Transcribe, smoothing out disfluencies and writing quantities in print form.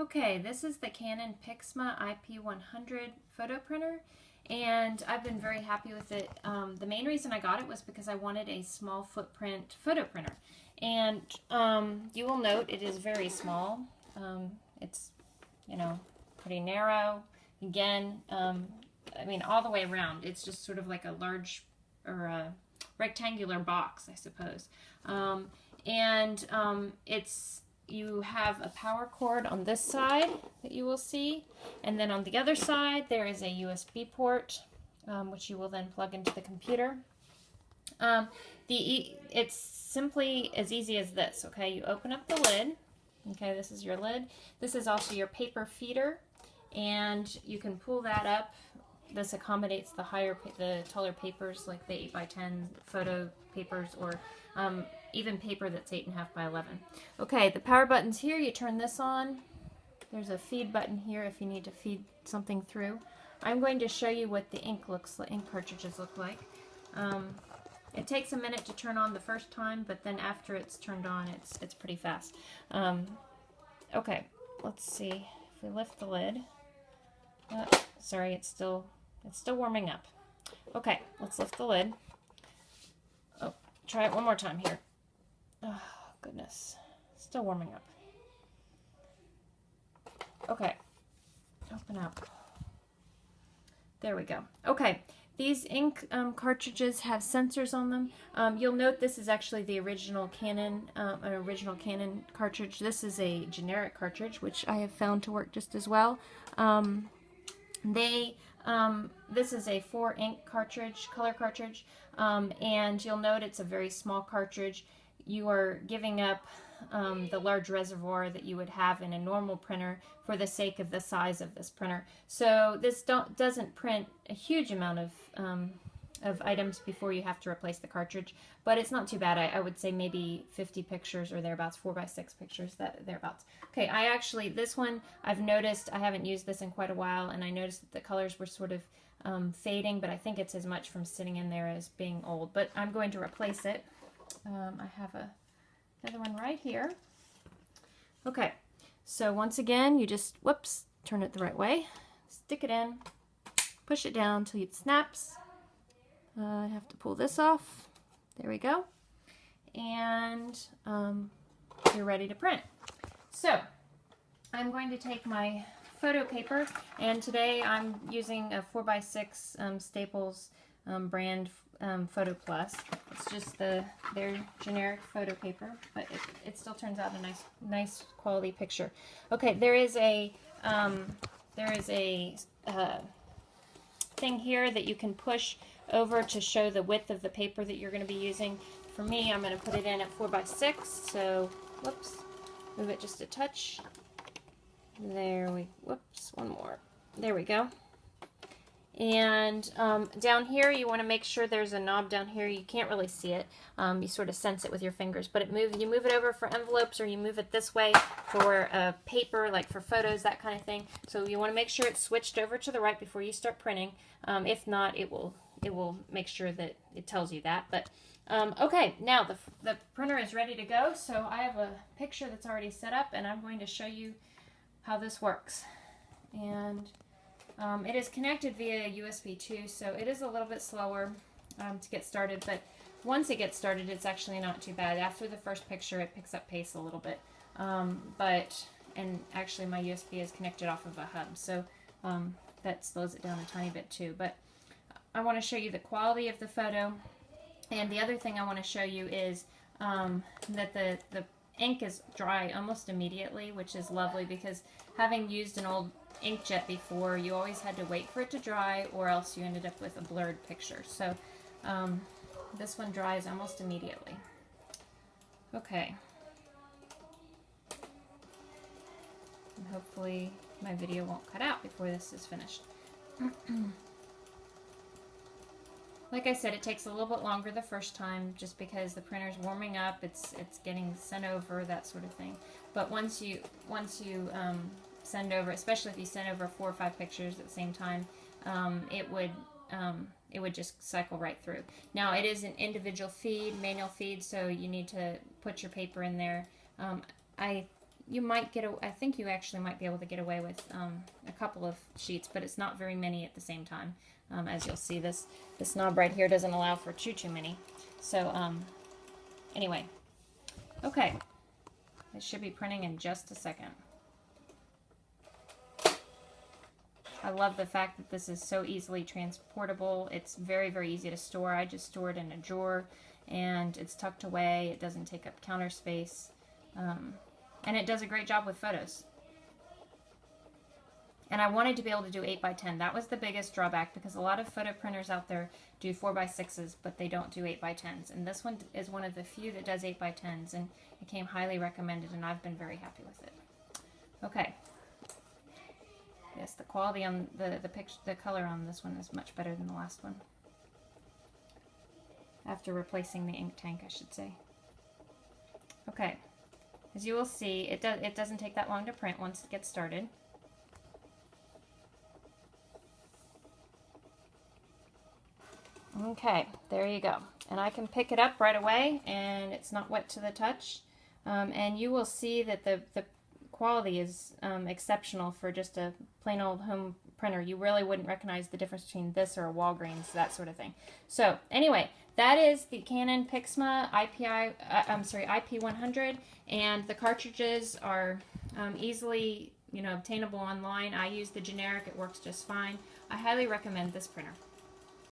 Okay, this is the Canon PIXMA iP100 photo printer, and I've been very happy with it. The main reason I got it was because I wanted a small footprint photo printer, and you will note it is very small. It's, pretty narrow. Again, I mean, all the way around. It's just sort of like a large or a rectangular box, I suppose. You have a power cord on this side that you will see, and then on the other side there is a USB port, which you will then plug into the computer. It's simply as easy as this. Okay, you open up the lid. Okay, this is your lid. This is also your paper feeder, and you can pull that up. This accommodates the taller papers, like the 8x10 photo papers, or even paper that's 8.5 by 11. Okay, the power button's here. You turn this on. There's a feed button here if you need to feed something through. I'm going to show you what the ink cartridges look like. It takes a minute to turn on the first time, but then after it's turned on, it's pretty fast. Okay, let's see. If we lift the lid, sorry, it's still warming up. Okay, let's lift the lid. Oh, try it one more time here. Oh, goodness. Still warming up. Okay. Open up. There we go. Okay. These ink cartridges have sensors on them. You'll note this is actually the original Canon, cartridge. This is a generic cartridge, which I have found to work just as well. This is a 4 ink cartridge, color cartridge, and you'll note it's a very small cartridge. You are giving up the large reservoir that you would have in a normal printer for the sake of the size of this printer. So this doesn't print a huge amount of items before you have to replace the cartridge, but it's not too bad. I would say maybe 50 pictures or thereabouts, 4x6 pictures, thereabouts. Okay, this one, I've noticed, I haven't used this in quite a while, and I noticed that the colors were sort of fading, but I think it's as much from sitting in there as being old. But I'm going to replace it. I have another one right here. Okay, so once again, you just, turn it the right way, stick it in, push it down until it snaps. I have to pull this off. There we go. And you're ready to print. So I'm going to take my photo paper, and today I'm using a 4x6 Staples brand Photo Plus. It's just their generic photo paper, but it still turns out a nice quality picture. Okay, there is a thing here that you can push over to show the width of the paper that you're going to be using. For me, I'm going to put it in at 4x6, so move it just a touch. One more. There we go. And down here, you want to make sure there's a knob down here. You can't really see it. You sort of sense it with your fingers, but you move it over for envelopes, or you move it this way for paper, like for photos, that kind of thing. So you want to make sure it's switched over to the right before you start printing. If not, it will make sure that it tells you that. But okay, now the printer is ready to go. So I have a picture that's already set up, and I'm going to show you how this works. And it is connected via USB 2, so it is a little bit slower to get started, but once it gets started, it's actually not too bad. After the first picture, it picks up pace a little bit, and actually my USB is connected off of a hub, so that slows it down a tiny bit too. But I want to show you the quality of the photo, and the other thing I want to show you is that the ink is dry almost immediately, which is lovely, because having used an old inkjet before, you always had to wait for it to dry, or else you ended up with a blurred picture. So this one dries almost immediately. Okay. And hopefully my video won't cut out before this is finished. Like I said, it takes a little bit longer the first time, just because the printer's warming up, it's getting sent over, that sort of thing. But once you send over, especially if you send over 4 or 5 pictures at the same time, it would just cycle right through. Now, it is an individual feed, manual feed, so you need to put your paper in there. I you might get, I think you actually might be able to get away with a couple of sheets, but it's not very many at the same time. As you'll see, this knob right here doesn't allow for too many. So anyway, okay, it should be printing in just a second. I love the fact that this is so easily transportable. It's very easy to store. I just store it in a drawer, and it's tucked away. It doesn't take up counter space, and it does a great job with photos. And I wanted to be able to do 8x10. That was the biggest drawback, because a lot of photo printers out there do 4x6s, but they don't do 8x10s. And this one is one of the few that does 8x10s, and it came highly recommended, and I've been very happy with it. Okay. Yes, the quality on the picture, the color on this one is much better than the last one. After replacing the ink tank, I should say. Okay. As you will see, it doesn't take that long to print once it gets started. Okay, there you go. And I can pick it up right away, and it's not wet to the touch. And you will see that the quality is exceptional for just a plain old home printer. You really wouldn't recognize the difference between this or a Walgreens, that sort of thing. So anyway, that is the Canon PIXMA iP100, and the cartridges are easily obtainable online. I use the generic; it works just fine. I highly recommend this printer.